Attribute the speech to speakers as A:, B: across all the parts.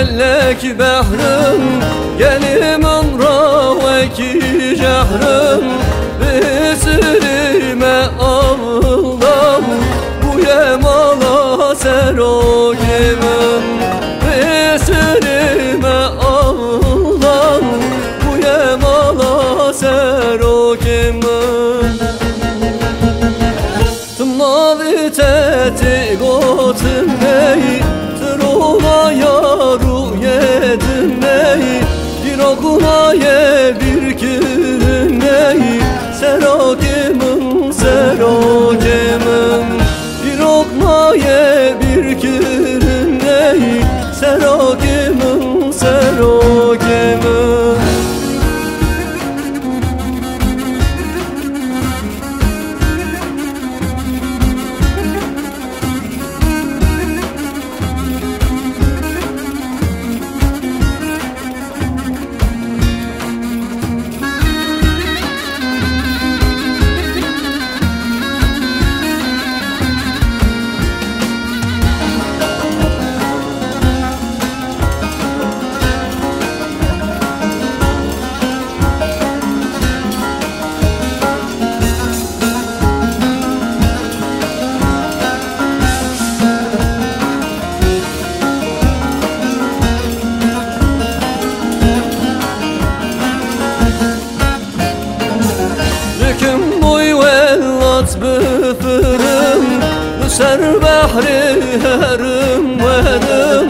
A: ملك بحرم گلی من را وکی جهرم بسریم آلام بوی مالا سراکمم بسریم آلام بوی مالا سراکمم تماوی تتی گوتم نی ترومaya ruyedim ney bir okunaya bir kürüm ney serakimim serakimim bir okunaya bir kürüm ney serakimim serakimim بفرم سر بحر هرم ورم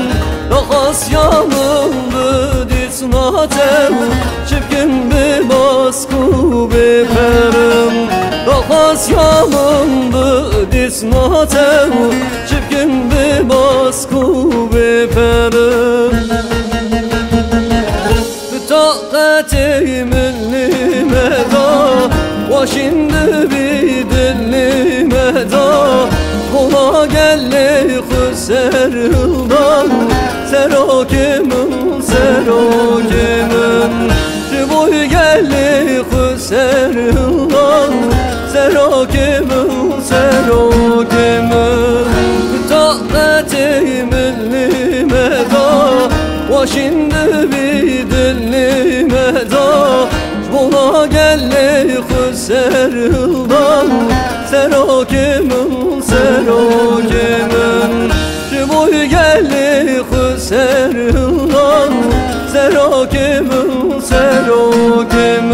A: نقاس یامم بدیت ناتم چپکم به باسکو بپرم نقاس یامم بدیت ناتم چپکم به باسکو بپرم طاقتي مني مدى وشند بيدلي مدى وما قال لي خسر الله سراكمم سراكمم جبوي قال لي خسر الله سراكمم سراكمم طاقتي مني مدى وشند بيدلي مدى وما قال لي خسر الله سراكمم سراكمم جبوي قال لي خسر الله سراكمم سراكمم